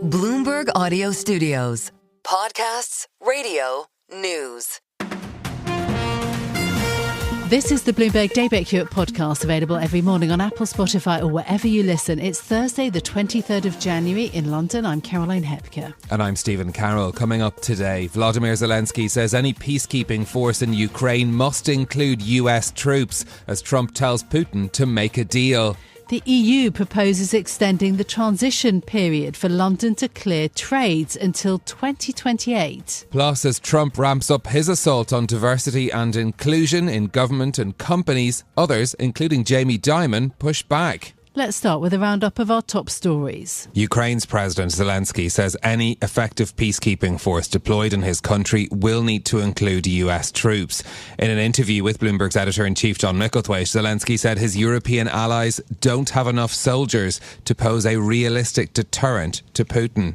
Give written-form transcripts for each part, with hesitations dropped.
Bloomberg Audio Studios. Podcasts, radio, news. This is the Bloomberg Daybreak podcast, available every morning on Apple, Spotify or wherever you listen. It's Thursday, the 23rd of January in London. I'm Caroline Hepker. And I'm Stephen Carroll. Coming up today, Volodymyr Zelenskiy says any peacekeeping force in Ukraine must include US troops as Trump tells Putin to make a deal. The EU proposes extending the transition period for London to clear trades until 2028. Plus, as Trump ramps up his assault on diversity and inclusion in government and companies, others, including Jamie Dimon, push back. Let's start with a roundup of our top stories. Ukraine's President Zelensky says any effective peacekeeping force deployed in his country will need to include US troops. In an interview with Bloomberg's editor-in-chief John Micklethwaite, Zelensky said his European allies don't have enough soldiers to pose a realistic deterrent to Putin.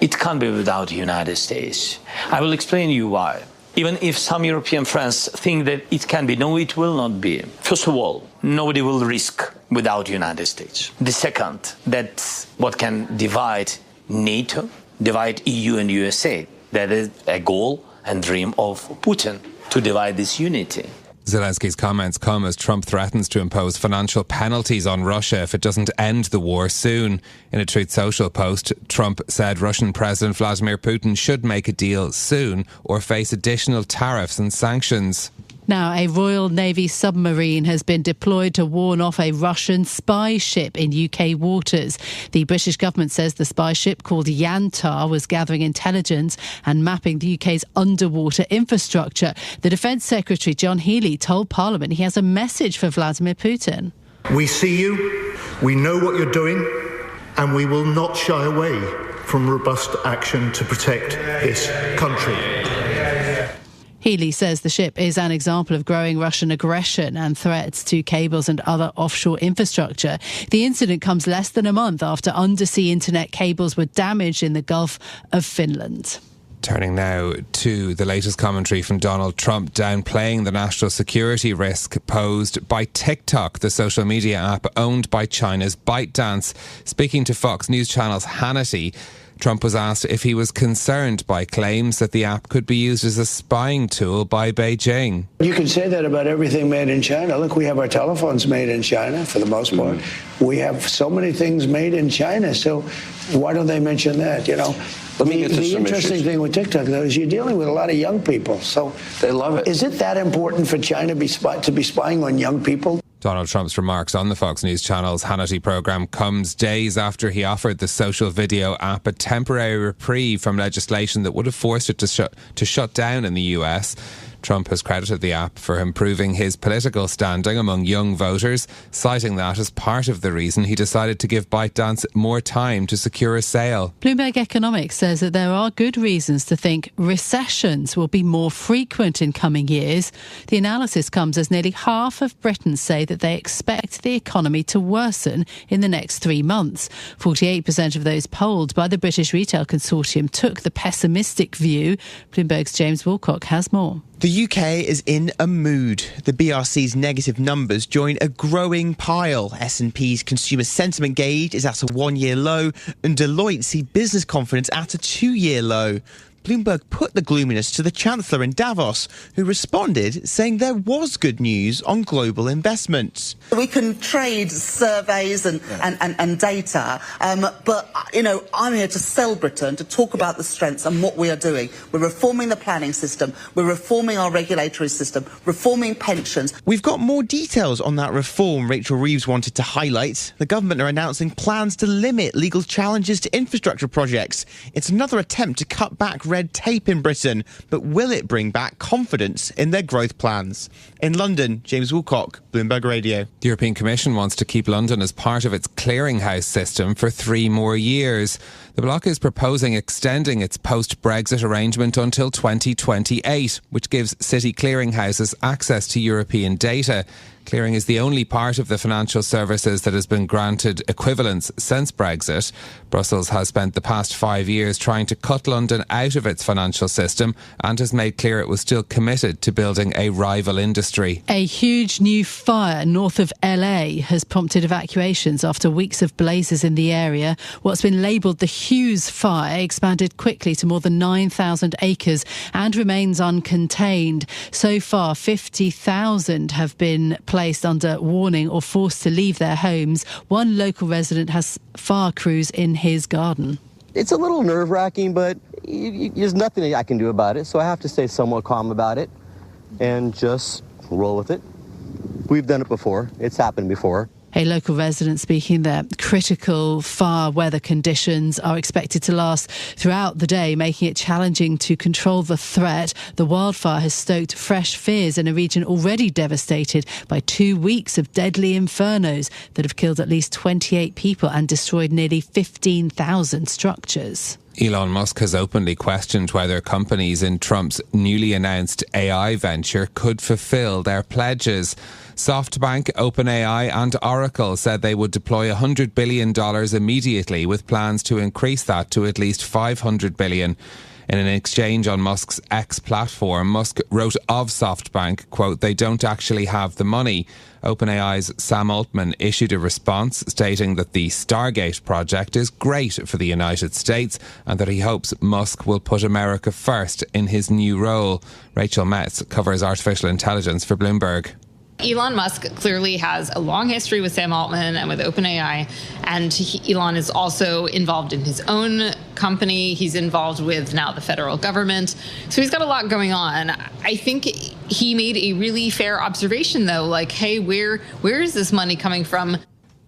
It can't be without the United States. I will explain to you why. Even if some European friends think that it can be, no, it will not be. First of all, nobody will risk without the United States. The second, that's what can divide NATO, divide EU and USA. That is a goal and dream of Putin, to divide this unity. Zelensky's comments come as Trump threatens to impose financial penalties on Russia if it doesn't end the war soon. In a Truth Social post, Trump said Russian President Vladimir Putin should make a deal soon or face additional tariffs and sanctions. Now, a Royal Navy submarine has been deployed to warn off a Russian spy ship in UK waters. The British government says the spy ship, called Yantar, was gathering intelligence and mapping the UK's underwater infrastructure. The Defence Secretary John Healey told Parliament he has a message for Vladimir Putin. We see you, we know what you're doing, and we will not shy away from robust action to protect this country. Healey says the ship is an example of growing Russian aggression and threats to cables and other offshore infrastructure. The incident comes less than a month after undersea internet cables were damaged in the Gulf of Finland. Turning now to the latest commentary from Donald Trump downplaying the national security risk posed by TikTok, the social media app owned by China's ByteDance. Speaking to Fox News Channel's Hannity, Trump was asked if he was concerned by claims that the app could be used as a spying tool by Beijing. You can say that about everything made in China. Look, we have our telephones made in China for the most part. We have so many things made in China, so why don't they mention that, you know? The interesting thing with TikTok, though, is you're dealing with a lot of young people, so they love it. Is it that important for China to be spying on young people? Donald Trump's remarks on the Fox News Channel's Hannity programme comes days after he offered the social video app a temporary reprieve from legislation that would have forced it to shut down in the US. Trump has credited the app for improving his political standing among young voters, citing that as part of the reason he decided to give ByteDance more time to secure a sale. Bloomberg Economics says that there are good reasons to think recessions will be more frequent in coming years. The analysis comes as nearly half of Britons say that they expect the economy to worsen in the next 3 months. 48% of those polled by the British Retail Consortium took the pessimistic view. Bloomberg's James Wilcock has more. The UK is in a mood. The BRC's negative numbers join a growing pile. S&P's consumer sentiment gauge is at a 1-year low, and Deloitte see business confidence at a 2-year low. Bloomberg put the gloominess to the Chancellor in Davos, who responded saying there was good news on global investments. We can trade surveys and data, but, you know, I'm here to sell Britain, to talk about the strengths and what we are doing. We're reforming the planning system, we're reforming our regulatory system, reforming pensions. We've got more details on that reform Rachel Reeves wanted to highlight. The government are announcing plans to limit legal challenges to infrastructure projects. It's another attempt to cut back red tape in Britain, but will it bring back confidence in their growth plans? In London, James Wilcock, Bloomberg Radio. The European Commission wants to keep London as part of its clearinghouse system for 3 more years. The bloc is proposing extending its post-Brexit arrangement until 2028, which gives city clearinghouses access to European data. Clearing is the only part of the financial services that has been granted equivalence since Brexit. Brussels has spent the past 5 years trying to cut London out of its financial system and has made clear it was still committed to building a rival industry. A huge new fire north of LA has prompted evacuations after weeks of blazes in the area. What's been labelled the Hughes Fire expanded quickly to more than 9,000 acres and remains uncontained. So far, 50,000 have been placed under warning or forced to leave their homes. One local resident has fire crews in his garden. It's a little nerve-wracking, but there's nothing I can do about it, so I have to stay somewhat calm about it and just roll with it. We've done it before. It's happened before. A local resident speaking there. Critical fire weather conditions are expected to last throughout the day, making it challenging to control the threat. The wildfire has stoked fresh fears in a region already devastated by 2 weeks of deadly infernos that have killed at least 28 people and destroyed nearly 15,000 structures. Elon Musk has openly questioned whether companies in Trump's newly announced AI venture could fulfill their pledges. SoftBank, OpenAI and Oracle said they would deploy $100 billion immediately, with plans to increase that to at least $500 billion. In an exchange on Musk's X platform, Musk wrote of SoftBank, quote, "They don't actually have the money." OpenAI's Sam Altman issued a response stating that the Stargate project is great for the United States and that he hopes Musk will put America first in his new role. Rachel Metz covers artificial intelligence for Bloomberg. Elon Musk clearly has a long history with Sam Altman and with OpenAI, and Elon is also involved in his own company. He's involved with now the federal government. So he's got a lot going on. I think he made a really fair observation, though, like, hey, where is this money coming from?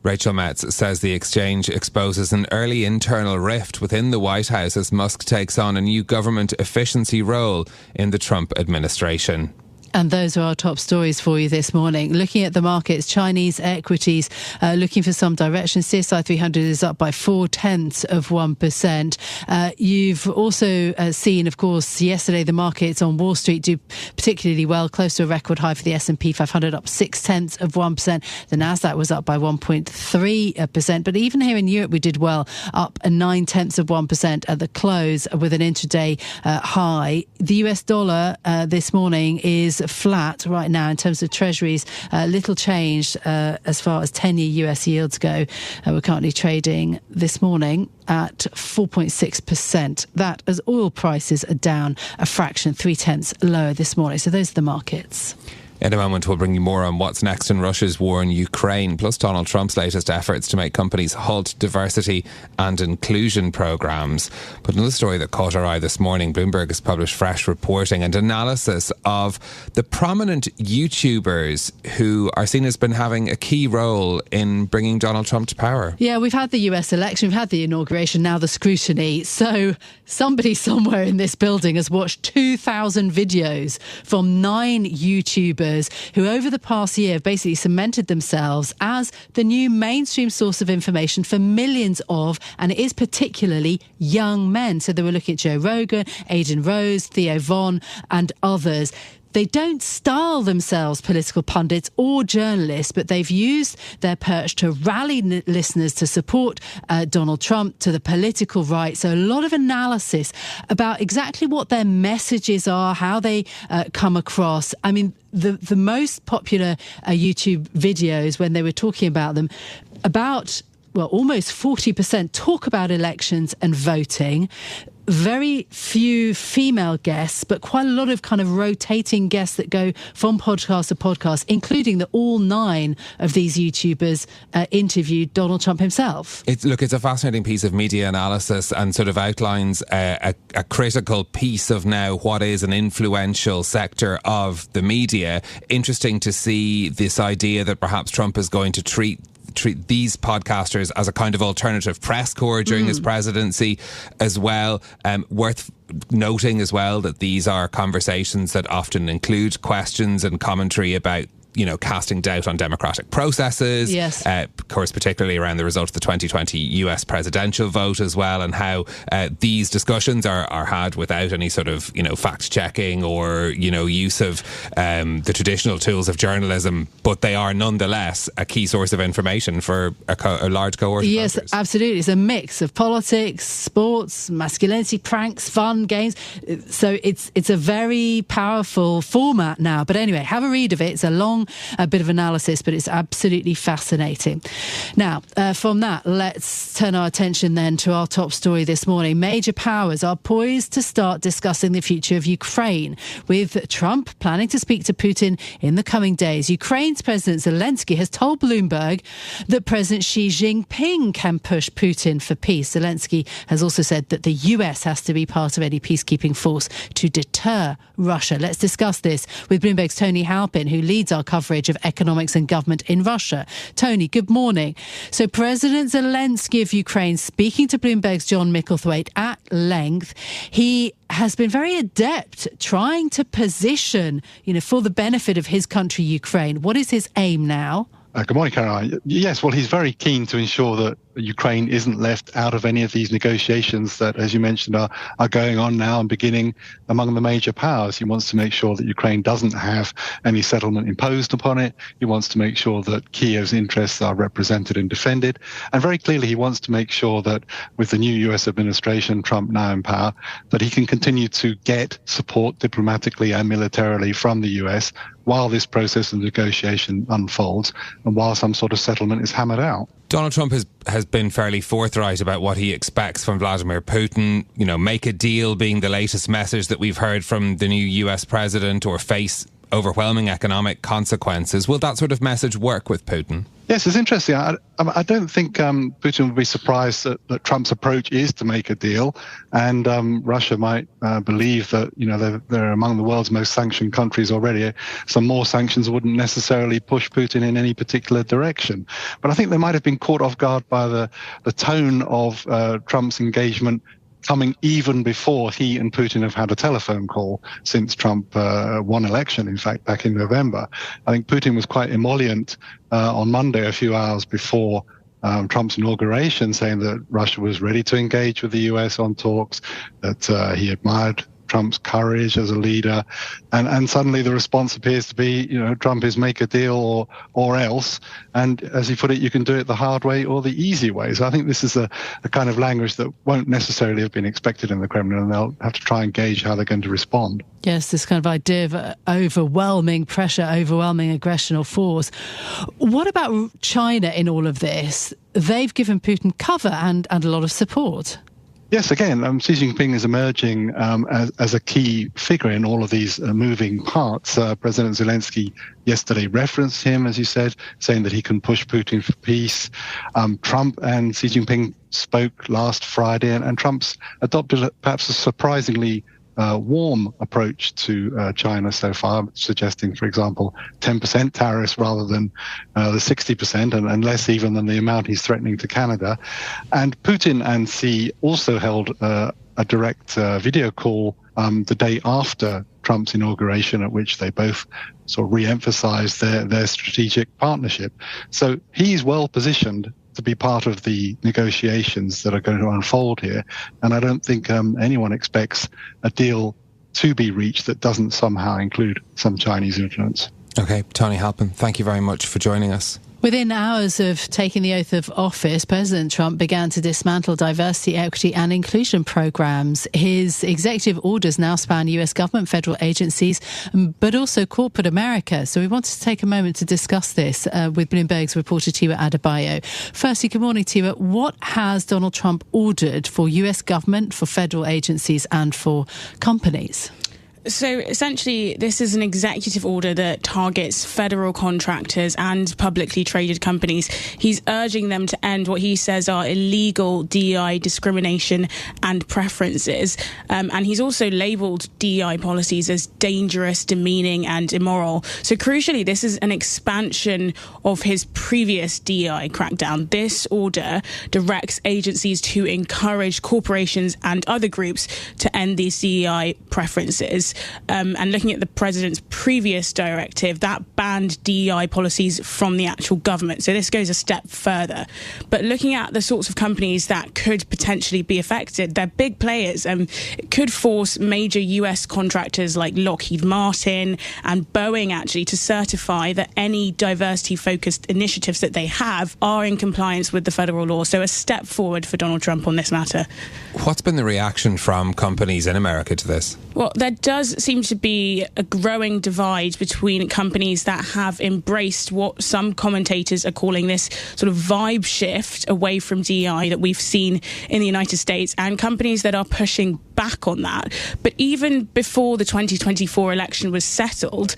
Rachel Metz says the exchange exposes an early internal rift within the White House as Musk takes on a new government efficiency role in the Trump administration. And those are our top stories for you this morning. Looking at the markets, Chinese equities looking for some direction. CSI 300 is up by 0.4%. You've also seen, of course, yesterday the markets on Wall Street do particularly well, close to a record high for the S&P 500, up 0.6%. The Nasdaq was up by 1.3%. But even here in Europe, we did well, up 0.9% at the close with an intraday high. The US dollar this morning is flat right now in terms of treasuries, little change as far as 10-year US yields go. We're currently trading this morning at 4.6%. That as oil prices are down a fraction, 0.3 lower this morning. So those are the markets. In a moment, we'll bring you more on what's next in Russia's war in Ukraine, plus Donald Trump's latest efforts to make companies halt diversity and inclusion programmes. But another story that caught our eye this morning, Bloomberg has published fresh reporting and analysis of the prominent YouTubers who are seen as been having a key role in bringing Donald Trump to power. Yeah, we've had the US election, we've had the inauguration, now the scrutiny. So somebody somewhere in this building has watched 2,000 videos from 9 YouTubers who over the past year have basically cemented themselves as the new mainstream source of information for millions of, and it is particularly young men. So they were looking at Joe Rogan, Aidan Rose, Theo Von and others. They don't style themselves political pundits or journalists, but they've used their perch to rally listeners to support Donald Trump, to the political right. So a lot of analysis about exactly what their messages are, how they come across. I mean, the most popular YouTube videos, when they were talking about them, almost 40% talk about elections and voting. Very few female guests, but quite a lot of kind of rotating guests that go from podcast to podcast, including that all 9 of these YouTubers interviewed Donald Trump himself. It's a fascinating piece of media analysis and sort of outlines a critical piece of now what is an influential sector of the media. Interesting to see this idea that perhaps Trump is going to treat these podcasters as a kind of alternative press corps during his presidency as well. Worth noting as well that these are conversations that often include questions and commentary about casting doubt on democratic processes. Yes. Of course, particularly around the result of the 2020 US presidential vote as well, and how these discussions are had without any sort of, fact checking or, use of the traditional tools of journalism, but they are nonetheless a key source of information for a large cohort of Yes, voters. absolutely. It's a mix of politics, sports, masculinity, pranks, fun, games. So it's a very powerful format now. But anyway, have a read of it. It's a long bit of analysis, but it's absolutely fascinating. Now, from that, let's turn our attention then to our top story this morning. Major powers are poised to start discussing the future of Ukraine, with Trump planning to speak to Putin in the coming days. Ukraine's President Zelensky has told Bloomberg that President Xi Jinping can push Putin for peace. Zelensky has also said that the US has to be part of any peacekeeping force to deter Russia. Let's discuss this with Bloomberg's Tony Halpin, who leads our coverage of economics and government in Russia. Tony, good morning. So President Zelensky of Ukraine speaking to Bloomberg's John Micklethwaite at length. He has been very adept trying to position, for the benefit of his country, Ukraine. What is his aim now? Good morning, Caroline. Yes, well, he's very keen to ensure that Ukraine isn't left out of any of these negotiations that, as you mentioned, are going on now and beginning among the major powers. He wants to make sure that Ukraine doesn't have any settlement imposed upon it. He wants to make sure that Kiev's interests are represented and defended. And very clearly, he wants to make sure that with the new US administration, Trump now in power, that he can continue to get support diplomatically and militarily from the US while this process of negotiation unfolds and while some sort of settlement is hammered out. Donald Trump has been fairly forthright about what he expects from Vladimir Putin. Make a deal being the latest message that we've heard from the new US president, or face overwhelming economic consequences. Will that sort of message work with Putin? Yes, it's interesting. I don't think Putin would be surprised that Trump's approach is to make a deal, and Russia might believe that they're among the world's most sanctioned countries already. Some more sanctions wouldn't necessarily push Putin in any particular direction. But I think they might have been caught off guard by the tone of Trump's engagement coming even before he and Putin have had a telephone call since Trump won election, in fact, back in November. I think Putin was quite emollient on Monday, a few hours before Trump's inauguration, saying that Russia was ready to engage with the US on talks, that he admired Trump's courage as a leader, and suddenly the response appears to be, Trump is make a deal or else. And as he put it, you can do it the hard way or the easy way. So I think this is a kind of language that won't necessarily have been expected in the Kremlin, and they'll have to try and gauge how they're going to respond. Yes, this kind of idea of overwhelming pressure, overwhelming aggression or force. What about China in all of this? They've given Putin cover and a lot of support. Yes, again, Xi Jinping is emerging as a key figure in all of these moving parts. President Zelensky yesterday referenced him, as you said, saying that he can push Putin for peace. Trump and Xi Jinping spoke last Friday, and Trump's adopted perhaps a surprisingly warm approach to China so far, suggesting, for example, 10% tariffs rather than the 60% and less even than the amount he's threatening to Canada. And Putin and Xi also held a direct video call the day after Trump's inauguration, at which they both sort of re-emphasized their strategic partnership. So he's well positioned to be part of the negotiations that are going to unfold here. And I don't think anyone expects a deal to be reached that doesn't somehow include some Chinese influence. Okay, Tony Halpin, thank you very much for joining us. Within hours of taking the oath of office, President Trump began to dismantle diversity, equity and inclusion programs. His executive orders now span US government, federal agencies, but also corporate America. So we wanted to take a moment to discuss this with Bloomberg's reporter Tiwa Adebayo. Firstly, good morning, Tiwa. What has Donald Trump ordered for US government, for federal agencies and for companies? So essentially, this is an executive order that targets federal contractors and publicly traded companies. He's urging them to end what he says are illegal DEI discrimination and preferences. And he's also labelled DEI policies as dangerous, demeaning and immoral. So crucially, this is an expansion of his previous DEI crackdown. This order directs agencies to encourage corporations and other groups to end these DEI preferences. And looking at the president's previous directive, that banned DEI policies from the actual government. So this goes a step further. But looking at the sorts of companies that could potentially be affected, they're big players. It could force major US contractors like Lockheed Martin and Boeing actually to certify that any diversity-focused initiatives that they have are in compliance with the federal law. So a step forward for Donald Trump on this matter. What's been the reaction from companies in America to this? Well, there does seem to be a growing divide between companies that have embraced what some commentators are calling this sort of vibe shift away from DEI that we've seen in the United States, and companies that are pushing back on that. But even before the 2024 election was settled,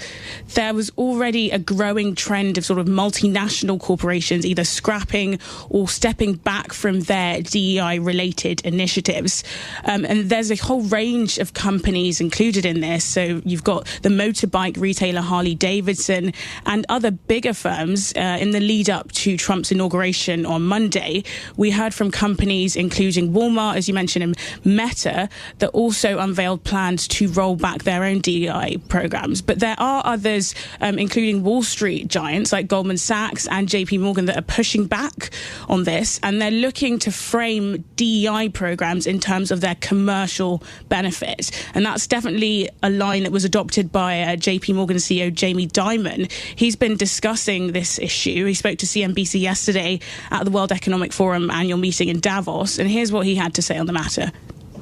there was already a growing trend of sort of multinational corporations either scrapping or stepping back from their DEI-related initiatives. And there's a whole range of companies included in this. So you've got the motorbike retailer Harley-Davidson and other bigger firms. In the lead up to Trump's inauguration on Monday, we heard from companies including Walmart, as you mentioned, and Meta, that also unveiled plans to roll back their own DEI programs. But there are others, including Wall Street giants like Goldman Sachs and JP Morgan, that are pushing back on this, and they're looking to frame DEI programs in terms of their commercial benefit. And that's definitely a line that was adopted by JP Morgan CEO Jamie Dimon. He's been discussing this issue. He spoke to CNBC yesterday at the World Economic Forum annual meeting in Davos, and here's what he had to say on the matter.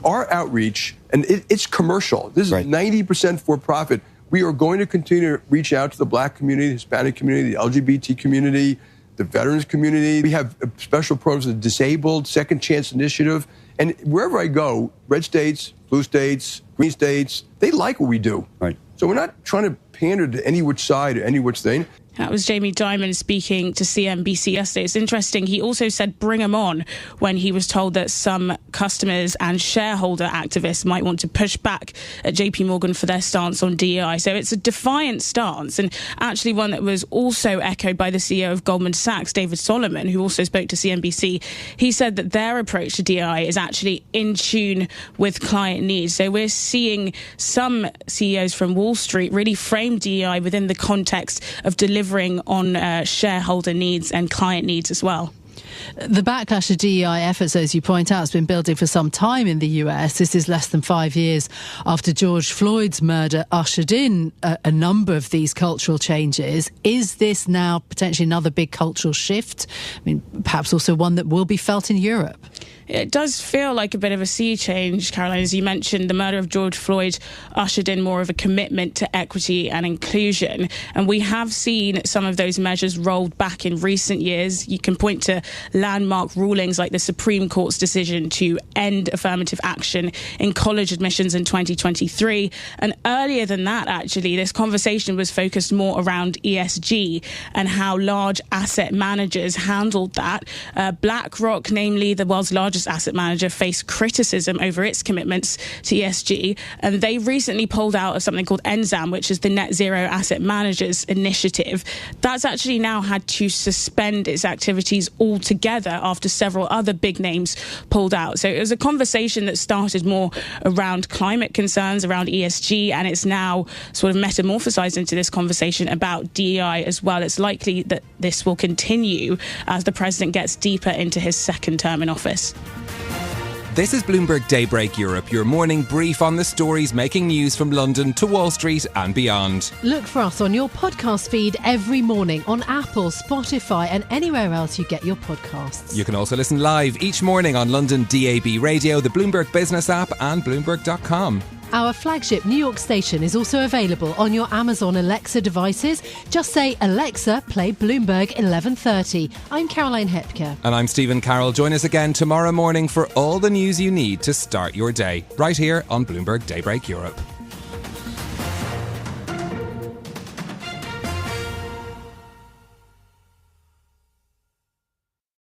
Our outreach, and it's commercial. This is 90% for profit. We are going to continue to reach out to the Black community, the Hispanic community, the LGBT community, the veterans community. We have special programs, the Disabled Second Chance Initiative. And wherever I go, red states, blue states, green states, they like what we do. Right. So we're not trying to pander to any which side or any which thing. That was Jamie Dimon speaking to CNBC yesterday. It's interesting. He also said bring him on when he was told that some customers and shareholder activists might want to push back at JP Morgan for their stance on DEI. So it's a defiant stance, and actually one that was also echoed by the CEO of Goldman Sachs, David Solomon, who also spoke to CNBC. He said that their approach to DEI is actually in tune with client needs. So we're seeing some CEOs from Wall Street really frame DEI within the context of delivering on shareholder needs and client needs as well. The backlash to DEI efforts, as you point out, has been building for some time in the US. This is less than 5 years after George Floyd's murder ushered in a number of these cultural changes. Is this now potentially another big cultural shift? I mean, perhaps also one that will be felt in Europe? It does feel like a bit of a sea change, Caroline. As you mentioned, the murder of George Floyd ushered in more of a commitment to equity and inclusion. And we have seen some of those measures rolled back in recent years. You can point to landmark rulings like the Supreme Court's decision to end affirmative action in college admissions in 2023. And earlier than that, actually, this conversation was focused more around ESG and how large asset managers handled that. BlackRock, namely the world's largest asset manager, faced criticism over its commitments to ESG, and they recently pulled out of something called NZAM, which is the Net Zero Asset Managers Initiative. That's actually now had to suspend its activities altogether after several other big names pulled out. So it was a conversation that started more around climate concerns, around ESG, and it's now sort of metamorphosized into this conversation about DEI as well. It's likely that this will continue as the president gets deeper into his second term in office. This is Bloomberg Daybreak Europe, your morning brief on the stories making news from London to Wall Street and beyond. Look for us on your podcast feed every morning on Apple, Spotify and anywhere else you get your podcasts. You can also listen live each morning on London DAB Radio, the Bloomberg Business app and Bloomberg.com. Our flagship New York station is also available on your Amazon Alexa devices. Just say, Alexa, play Bloomberg 1130. I'm Caroline Hepker. And I'm Stephen Carroll. Join us again tomorrow morning for all the news you need to start your day, right here on Bloomberg Daybreak Europe.